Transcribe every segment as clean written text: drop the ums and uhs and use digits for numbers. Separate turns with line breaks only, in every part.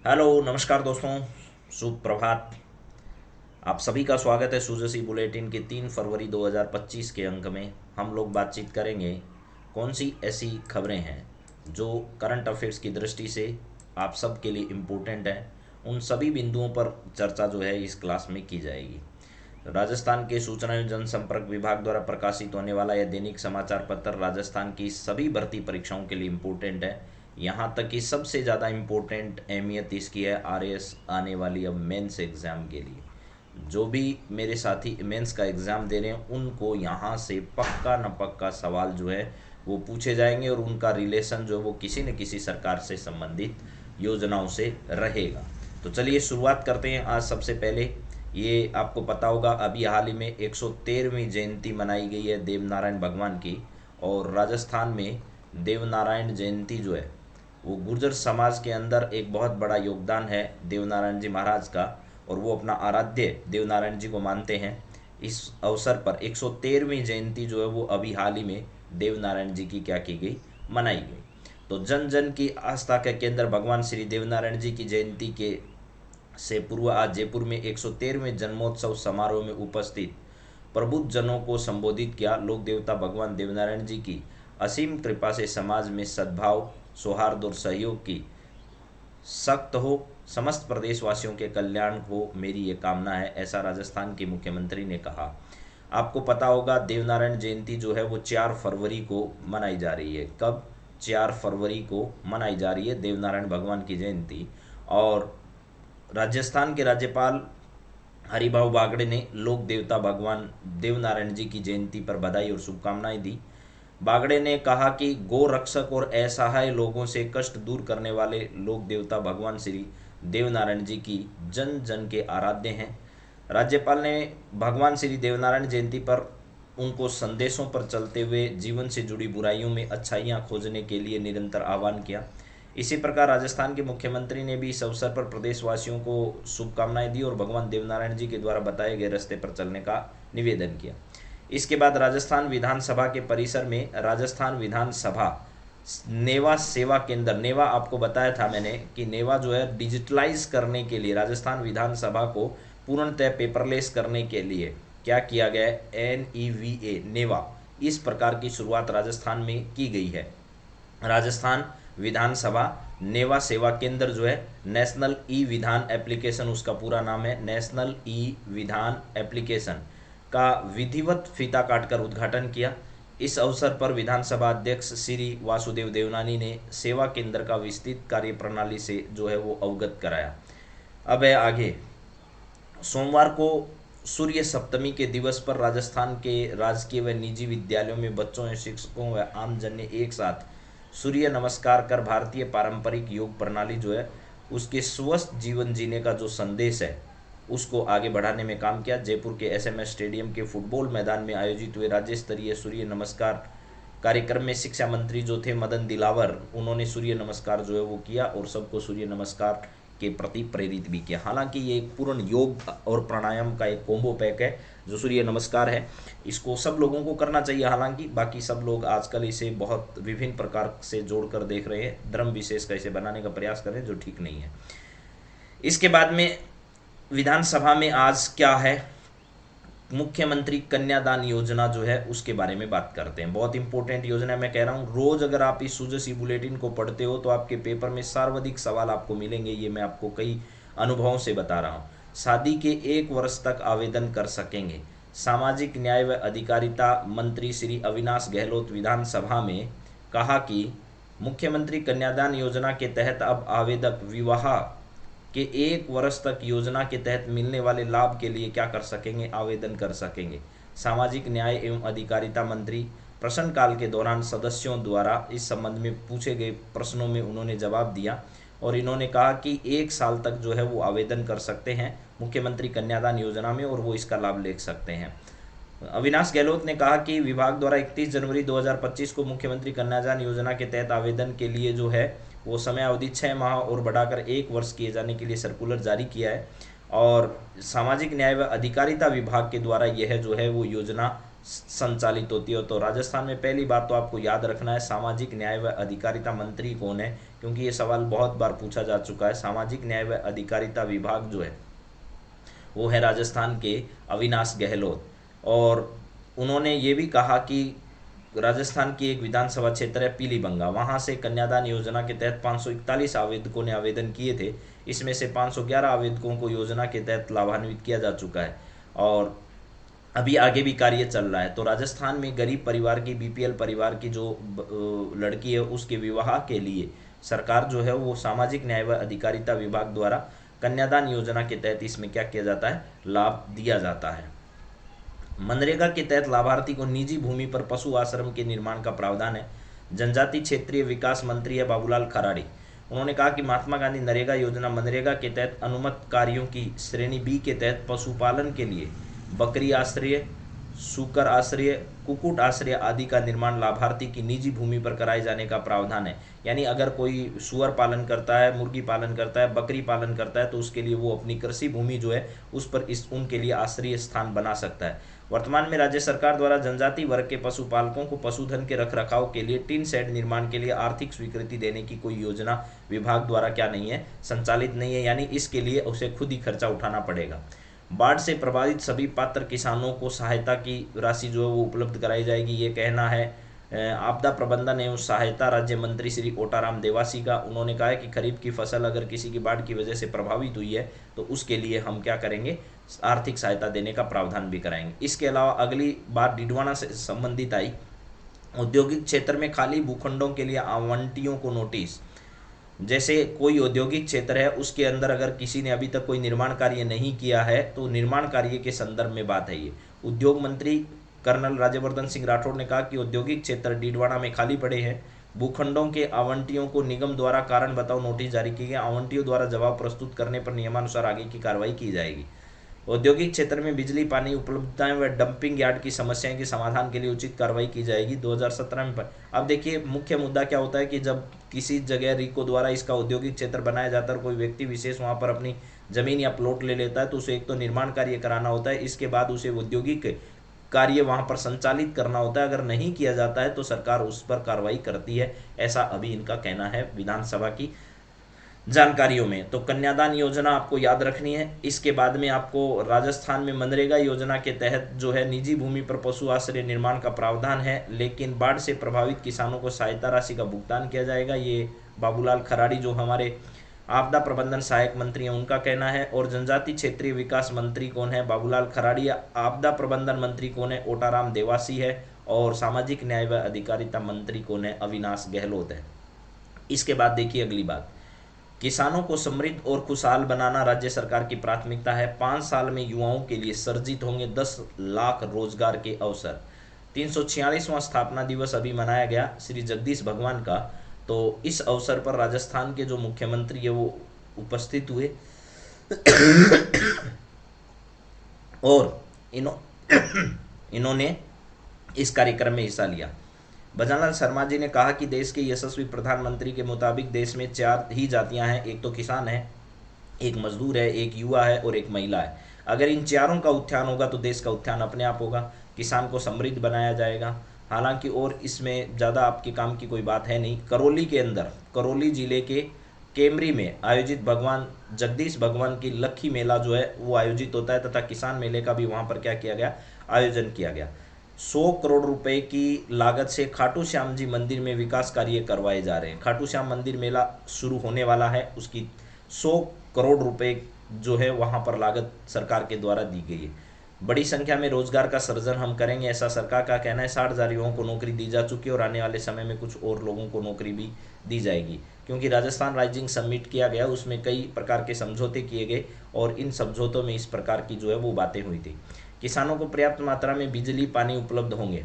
Hello नमस्कार दोस्तों। शुभ प्रभात। आप सभी का स्वागत है सुजसी बुलेटिन के 3 फरवरी 2025 के अंक में। हम लोग बातचीत करेंगे कौन सी ऐसी खबरें हैं जो करंट अफेयर्स की दृष्टि से आप सब के लिए इम्पोर्टेंट हैं। उन सभी बिंदुओं पर चर्चा जो है इस क्लास में की जाएगी। राजस्थान के सूचना एवं जनसंपर्क विभाग द्वारा प्रकाशित होने वाला यह दैनिक समाचार पत्र राजस्थान की सभी भर्ती परीक्षाओं के लिए इम्पोर्टेंट है। यहाँ तक कि सबसे ज़्यादा इम्पोर्टेंट अहमियत इसकी है आरएएस आने वाली अब मेंस एग्ज़ाम के लिए। जो भी मेरे साथी मेंस का एग्ज़ाम दे रहे हैं उनको यहाँ से पक्का न पक्का सवाल जो है वो पूछे जाएंगे और उनका रिलेशन जो है वो किसी न किसी सरकार से संबंधित योजनाओं से रहेगा। तो चलिए शुरुआत करते हैं। आज सबसे पहले ये आपको पता होगा अभी हाल ही में 113वीं जयंती मनाई गई है देवनारायण भगवान की। और राजस्थान में देवनारायण जयंती जो है वो गुर्जर समाज के अंदर एक बहुत बड़ा योगदान है देवनारायण जी महाराज का। और वो अपना आराध्य देवनारायण जी को मानते हैं। इस अवसर पर 113वीं जयंती जो है वो अभी हाल ही में देवनारायण जी की क्या की गई, मनाई गई। तो जन जन की आस्था के केंद्र भगवान श्री देवनारायण जी की जयंती के से पूर्व आज जयपुर में 113वें जन्मोत्सव समारोह में उपस्थित प्रबुद्ध जनों को संबोधित किया। लोक देवता भगवान देवनारायण जी की असीम कृपा से समाज में सद्भाव, सौहार्द और सहयोग की सख्त हो। समस्त प्रदेशवासियों के कल्याण हो मेरी ये कामना है, ऐसा राजस्थान के मुख्यमंत्री ने कहा। आपको पता होगा देवनारायण जयंती जो है वो 4 फरवरी को मनाई जा रही है। कब? 4 फरवरी को मनाई जा रही है देवनारायण भगवान की जयंती। और राजस्थान के राज्यपाल हरिभाऊ बागड़े ने लोक देवता भगवान देवनारायण जी की जयंती पर बधाई और शुभकामनाएं दी। बागड़े ने कहा कि गो रक्षक और असहाय लोगों से कष्ट दूर करने वाले लोक देवता भगवान श्री देवनारायण जी की जन जन के आराध्य हैं। राज्यपाल ने भगवान श्री देवनारायण जयंती पर उनको संदेशों पर चलते हुए जीवन से जुड़ी बुराइयों में अच्छाइयाँ खोजने के लिए निरंतर आह्वान किया। इसी प्रकार राजस्थान के मुख्यमंत्री ने भी इस अवसर पर प्रदेशवासियों को शुभकामनाएं दी और भगवान देवनारायण जी के द्वारा बताए गए रास्ते पर चलने का निवेदन किया। इसके बाद राजस्थान विधानसभा के परिसर में राजस्थान विधानसभा नेवा सेवा केंद्र, नेवा आपको बताया था मैंने कि नेवा जो है डिजिटलाइज करने के लिए राजस्थान विधानसभा को पूर्णतः पेपरलेस करने के लिए क्या किया गया है, NEVA नेवा, इस प्रकार की शुरुआत राजस्थान में की गई है। राजस्थान विधानसभा नेवा सेवा केंद्र जो है नेशनल ई विधान एप्लीकेशन, उसका पूरा नाम है नेशनल ई विधान एप्लीकेशन का विधिवत फीता काटकर उद्घाटन किया। इस अवसर पर विधानसभा अध्यक्ष श्री वासुदेव देवनानी ने सेवा केंद्र का विस्तृत कार्य प्रणाली से जो है वो अवगत कराया। अब है आगे। सोमवार को सूर्य सप्तमी के दिवस पर राजस्थान के राजकीय व निजी विद्यालयों में बच्चों एवं शिक्षकों व आमजन ने एक साथ सूर्य नमस्कार कर भारतीय पारंपरिक योग प्रणाली जो है उसके स्वस्थ जीवन जीने का जो संदेश है उसको आगे बढ़ाने में काम किया। जयपुर के SMS स्टेडियम के फुटबॉल मैदान में आयोजित हुए राज्य स्तरीय सूर्य नमस्कार कार्यक्रम में शिक्षा मंत्री जो थे मदन दिलावर, उन्होंने सूर्य नमस्कार जो है वो किया और सबको सूर्य नमस्कार के प्रति प्रेरित भी किया। हालांकि ये एक पूर्ण योग और प्राणायाम का एक कॉम्बो पैक है जो सूर्य नमस्कार है, इसको सब लोगों को करना चाहिए। हालांकि बाकी सब लोग आजकल इसे बहुत विभिन्न प्रकार से जोड़कर देख रहे हैं, धर्म विशेष का इसे बनाने का प्रयास कर रहे हैं जो ठीक नहीं है। इसके बाद में विधानसभा में आज क्या है, मुख्यमंत्री कन्यादान योजना जो है उसके बारे में बात करते हैं। बहुत इंपॉर्टेंट योजना है, मैं कह रहा हूँ रोज अगर आप इस सुजसी बुलेटिन को पढ़ते हो तो आपके पेपर में सर्वाधिक सवाल आपको मिलेंगे, ये मैं आपको कई अनुभवों से बता रहा हूँ। शादी के 1 वर्ष तक आवेदन कर सकेंगे। सामाजिक न्याय व अधिकारिता मंत्री श्री अविनाश गहलोत विधानसभा में कहा कि मुख्यमंत्री कन्यादान योजना के तहत अब आवेदक विवाह कि 1 वर्ष तक योजना के तहत मिलने वाले लाभ के लिए क्या कर सकेंगे, आवेदन कर सकेंगे। सामाजिक न्याय एवं अधिकारिता मंत्री प्रश्नकाल के दौरान सदस्यों द्वारा इस संबंध में पूछे गए प्रश्नों में उन्होंने जवाब दिया और इन्होंने कहा कि 1 साल तक जो है वो आवेदन कर सकते हैं मुख्यमंत्री कन्यादान योजना में और वो इसका लाभ ले सकते हैं। अविनाश गहलोत ने कहा कि विभाग द्वारा 31 जनवरी 2025 को मुख्यमंत्री कन्यादान योजना के तहत आवेदन के लिए जो है वो समय अवधि 6 माह और बढ़ाकर 1 वर्ष किए जाने के लिए सर्कुलर जारी किया है। और सामाजिक न्याय व अधिकारिता विभाग के द्वारा यह जो है वो योजना संचालित होती है। तो राजस्थान में पहली बात तो आपको याद रखना है सामाजिक न्याय व अधिकारिता मंत्री कौन है, क्योंकि ये सवाल बहुत बार पूछा जा चुका है। सामाजिक न्याय व अधिकारिता विभाग जो है वो है राजस्थान के अविनाश गहलोत। और उन्होंने ये भी कहा कि राजस्थान की एक विधानसभा क्षेत्र है पीलीबंगा, वहाँ से कन्यादान योजना के तहत 541 आवेदकों ने आवेदन किए थे। इसमें से 511 आवेदकों को योजना के तहत लाभान्वित किया जा चुका है और अभी आगे भी कार्य चल रहा है। तो राजस्थान में गरीब परिवार की, बीपीएल परिवार की जो लड़की है उसके विवाह के लिए सरकार जो है वो सामाजिक न्याय व अधिकारिता विभाग द्वारा कन्यादान योजना के तहत इसमें क्या किया जाता है, लाभ दिया जाता है। मनरेगा के तहत लाभार्थी को निजी भूमि पर पशु आश्रम के निर्माण का प्रावधान है। जनजातीय क्षेत्रीय विकास मंत्री है बाबूलाल खराड़ी। उन्होंने कहा कि महात्मा गांधी नरेगा योजना मनरेगा के तहत अनुमत कार्यों की श्रेणी बी के तहत पशुपालन के लिए बकरी आश्रय, सूकर आश्रय, कुक्कुट आश्रय आदि का निर्माण लाभार्थी की निजी भूमि पर कराए जाने का प्रावधान है। यानी अगर कोई सुअर पालन करता है, मुर्गी पालन करता है, बकरी पालन करता है तो उसके लिए वो अपनी कृषि भूमि जो है उस पर उनके लिए आश्रय स्थान बना सकता है। वर्तमान में राज्य सरकार द्वारा जनजाति वर्ग के पशुपालकों को पशुधन के रखरखाव के लिए टिन शेड निर्माण के लिए आर्थिक स्वीकृति देने की कोई योजना विभाग द्वारा क्या नहीं है, संचालित नहीं है। यानी इसके लिए उसे खुद ही खर्चा उठाना पड़ेगा। बाढ़ से प्रभावित सभी पात्र किसानों को सहायता की राशि जो है वो उपलब्ध कराई जाएगी, ये कहना है आपदा प्रबंधन एवं सहायता राज्य मंत्री श्री ओटाराम देवासी का। उन्होंने कहा है कि खरीफ की फसल अगर किसी की बाढ़ की वजह से प्रभावित हुई है तो उसके लिए हम क्या करेंगे, आर्थिक सहायता देने का प्रावधान भी कराएंगे। इसके अलावा अगली बात डिडवाना से संबंधित आई, औद्योगिक क्षेत्र में खाली भूखंडों के लिए आवंटियों को नोटिस। जैसे कोई औद्योगिक क्षेत्र है उसके अंदर अगर किसी ने अभी तक कोई निर्माण कार्य नहीं किया है तो निर्माण कार्य के संदर्भ में बात है ये। उद्योग मंत्री कर्नल राज्यवर्धन सिंह राठौड़ ने कहा कि औद्योगिक क्षेत्र डीडवाना में खाली पड़े हैं, भूखंडों के आवंटियों को निगम द्वारा कारण बताओ नोटिस जारी किए गए। आवंटियों द्वारा जवाब प्रस्तुत करने पर नियमानुसार आगे की कार्रवाई की जाएगी। औद्योगिक क्षेत्र में बिजली पानी उपलब्धताएं व डंपिंग यार्ड की समस्याएं के समाधान के लिए उचित कार्रवाई की जाएगी। 2017 में अब देखिए मुख्य मुद्दा क्या होता है कि जब किसी जगह रिको द्वारा इसका औद्योगिक क्षेत्र बनाया जाता है और कोई व्यक्ति विशेष वहां पर अपनी जमीन या प्लॉट ले लेता है तो उसे एक तो निर्माण कार्य कराना होता है, इसके बाद उसे औद्योगिक कार्य वहां पर संचालित करना होता है। अगर नहीं किया जाता है तो सरकार उस पर कार्रवाई करती है, ऐसा अभी इनका कहना है विधानसभा की जानकारियों में। तो कन्यादान योजना आपको याद रखनी है। इसके बाद में आपको राजस्थान में मनरेगा योजना के तहत जो है निजी भूमि पर पशु आश्रय निर्माण का प्रावधान है, लेकिन बाढ़ से प्रभावित किसानों को सहायता राशि का भुगतान किया जाएगा। ये बाबूलाल खराड़ी जो हमारे आपदा प्रबंधन सहायक मंत्री हैं उनका कहना है। और जनजातीय क्षेत्रीय विकास मंत्री कौन है, बाबूलाल खराड़ी। आपदा प्रबंधन मंत्री कौन है, ओटाराम देवासी है। और सामाजिक न्याय व अधिकारिता मंत्री कौन है, अविनाश गहलोत है। इसके बाद देखिए अगली बात, किसानों को समृद्ध और खुशहाल बनाना राज्य सरकार की प्राथमिकता है। 5 साल में युवाओं के लिए सर्जित होंगे 10 लाख रोजगार के अवसर। 346वां स्थापना दिवस अभी मनाया गया श्री जगदीश भगवान का। तो इस अवसर पर राजस्थान के जो मुख्यमंत्री है वो उपस्थित हुए और इन्होंने इस कार्यक्रम में हिस्सा लिया। भजनलाल शर्मा जी ने कहा कि देश के यशस्वी प्रधानमंत्री के मुताबिक देश में 4 ही जातियां हैं, एक तो किसान है, एक मजदूर है, एक युवा है और एक महिला है। अगर इन चारों का उत्थान होगा तो देश का उत्थान अपने आप होगा, किसान को समृद्ध बनाया जाएगा। हालांकि और इसमें ज़्यादा आपके काम की कोई बात है नहीं। करौली के अंदर, करौली जिले के केमरी में आयोजित भगवान जगदीश भगवान की लक्खी मेला जो है वो आयोजित होता है तथा किसान मेले का भी वहाँ पर क्या किया गया, आयोजन किया गया। 100 करोड़ रुपए की लागत से खाटू श्याम जी मंदिर में विकास कार्य करवाए जा रहे हैं। खाटू श्याम मंदिर मेला शुरू होने वाला है, उसकी 100 करोड़ रुपए जो है वहाँ पर लागत सरकार के द्वारा दी गई है। बड़ी संख्या में रोजगार का सृजन हम करेंगे, ऐसा सरकार का कहना है। 60,000 युवाओं को नौकरी दी जा चुकी है और आने वाले समय में कुछ और लोगों को नौकरी भी दी जाएगी। क्योंकि राजस्थान राइजिंग समिट किया गया, उसमें कई प्रकार के समझौते किए गए और इन समझौतों में इस प्रकार की जो है वो बातें हुई थी। किसानों को पर्याप्त मात्रा में बिजली पानी उपलब्ध होंगे।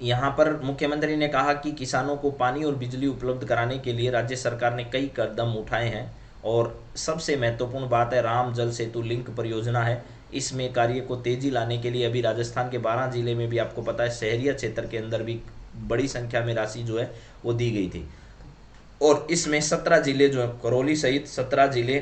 यहाँ पर मुख्यमंत्री ने कहा कि किसानों को पानी और बिजली उपलब्ध कराने के लिए राज्य सरकार ने कई कदम उठाए हैं और सबसे महत्वपूर्ण बात है राम जल सेतु लिंक परियोजना है। इसमें कार्य को तेजी लाने के लिए अभी राजस्थान के 12 जिले में भी आपको पता है शहरिया क्षेत्र के अंदर भी बड़ी संख्या में राशि जो है वो दी गई थी और इसमें 17 जिले जो है करौली सहित 17 जिले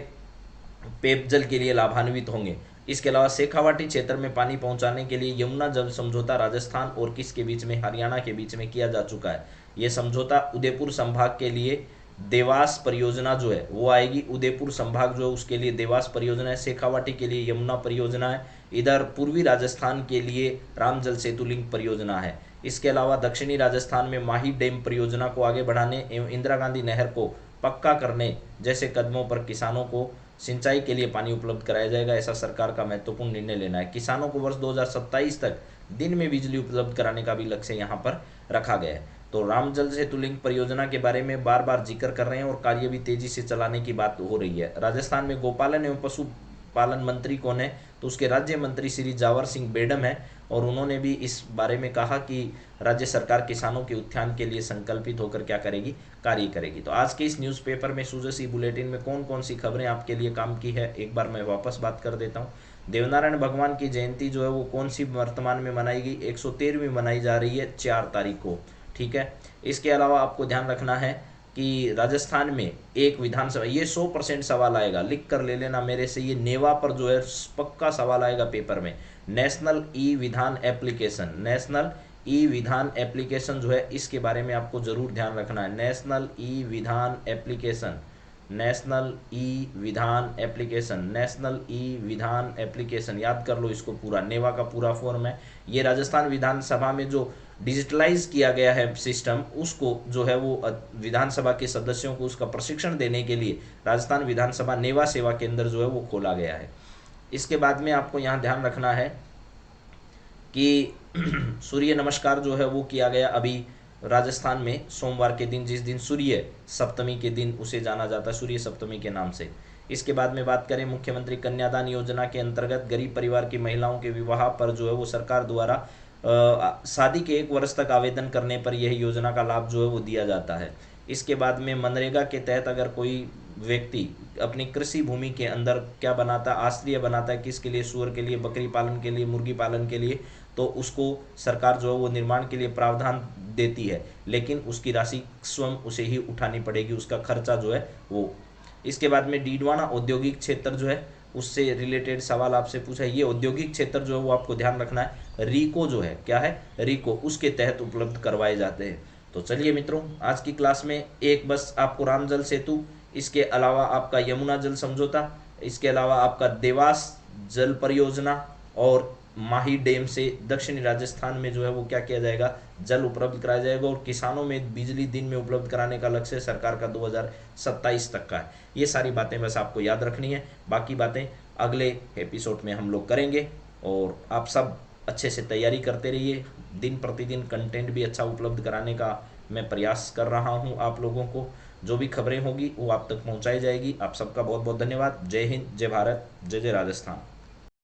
पेयजल के लिए लाभान्वित होंगे। इसके अलावा शेखावाटी क्षेत्र में पानी पहुंचाने के लिए यमुना जल समझौता राजस्थान और किसके बीच में, हरियाणा के बीच में किया जा चुका है। ये समझौता उदयपुर संभाग के लिए देवास परियोजना जो है वो आएगी। उदयपुर संभाग जो है उसके लिए देवास परियोजना है, शेखावाटी के लिए यमुना परियोजना है, इधर पूर्वी राजस्थान के लिए राम जल सेतु लिंक परियोजना है। इसके अलावा दक्षिणी राजस्थान में माही डैम परियोजना को आगे बढ़ाने एवं इंदिरा गांधी नहर को पक्का करने जैसे कदमों पर किसानों को सिंचाई के लिए पानी उपलब्ध कराया जाएगा, ऐसा सरकार का महत्वपूर्ण निर्णय लेना है। किसानों को वर्ष 2027 तक दिन में बिजली उपलब्ध कराने का भी लक्ष्य यहाँ पर रखा गया है। तो राम जल सेतु लिंक परियोजना के बारे में बार बार जिक्र कर रहे हैं और कार्य भी तेजी से चलाने की बात हो रही है। राजस्थान में गोपालन एवं पशुपालन मंत्री कौन है, तो उसके राज्य मंत्री श्री जावर सिंह बेडम है और उन्होंने भी इस बारे में कहा कि राज्य सरकार किसानों के उत्थान के लिए संकल्पित होकर क्या करेगी, कार्य करेगी। तो आज के इस न्यूज़पेपर में सूजसी बुलेटिन में कौन कौन सी खबरें आपके लिए काम की है, एक बार मैं वापस बात कर देता हूँ। देवनारायण भगवान की जयंती जो है वो कौन सी वर्तमान में मनाई गई, 113वीं मनाई जा रही है 4 तारीख को, ठीक है। इसके अलावा आपको ध्यान रखना है कि राजस्थान में एक विधानसभा, ये 100% सवाल आएगा, लिख कर ले लेना मेरे से, ये नेवा पर जो है पक्का सवाल आएगा पेपर में। नेशनल ई विधान एप्लीकेशन, नेशनल ई विधान एप्लीकेशन जो है इसके बारे में आपको जरूर ध्यान रखना है। नेशनल ई विधान एप्लीकेशन, नेशनल ई विधान एप्लीकेशन, नेशनल ई विधान एप्लीकेशन, याद कर लो इसको पूरा, नेवा का पूरा फॉर्म है। ये राजस्थान विधानसभा में जो डिजिटलाइज किया गया है सिस्टम, उसको जो है वो विधानसभा के सदस्यों को उसका प्रशिक्षण देने के लिए राजस्थान विधानसभा नेवा सेवा केंद्र जो है वो खोला गया है। इसके बाद में आपको यहाँ ध्यान रखना है कि सूर्य नमस्कार जो है वो किया गया अभी राजस्थान में सोमवार के दिन, जिस दिन सूर्य सप्तमी के दिन उसे जाना जाता है सूर्य सप्तमी के नाम से। इसके बाद में बात करें मुख्यमंत्री कन्यादान योजना के अंतर्गत गरीब परिवार की महिलाओं के विवाह पर जो है वो सरकार द्वारा शादी के 1 वर्ष तक आवेदन करने पर यह योजना का लाभ जो है वो दिया जाता है। इसके बाद में मनरेगा के तहत अगर कोई व्यक्ति अपनी कृषि भूमि के अंदर क्या बनाता है, आश्रय बनाता है, किसके लिए, सूअर के लिए, बकरी पालन के लिए, मुर्गी पालन के लिए, तो उसको सरकार जो है वो निर्माण के लिए प्रावधान देती है, लेकिन उसकी राशि स्वयं उसे ही उठानी पड़ेगी, उसका खर्चा जो है वो। इसके बाद में डीडवाना औद्योगिक क्षेत्र जो है उससे रिलेटेड सवाल आपसे पूछा है। ये औद्योगिक क्षेत्र जो है वो आपको ध्यान रखना है, रीको जो है, क्या है, रीको, उसके तहत उपलब्ध करवाए जाते हैं। तो चलिए मित्रों, आज की क्लास में एक बस आपको राम जल सेतु, इसके अलावा आपका यमुना जल समझौता, इसके अलावा आपका देवास जल परियोजना और माही डैम से दक्षिणी राजस्थान में जो है वो क्या किया जाएगा, जल उपलब्ध कराया जाएगा और किसानों में बिजली दिन में उपलब्ध कराने का लक्ष्य सरकार का 2027 तक का है। ये सारी बातें बस आपको याद रखनी है, बाकी बातें अगले एपिसोड में हम लोग करेंगे। और आप सब अच्छे से तैयारी करते रहिए, दिन प्रतिदिन कंटेंट भी अच्छा उपलब्ध कराने का मैं प्रयास कर रहा हूँ। आप लोगों को जो भी खबरें होगी वो आप तक पहुँचाई जाएगी। आप सबका बहुत बहुत धन्यवाद। जय हिंद, जय भारत, जय जय राजस्थान।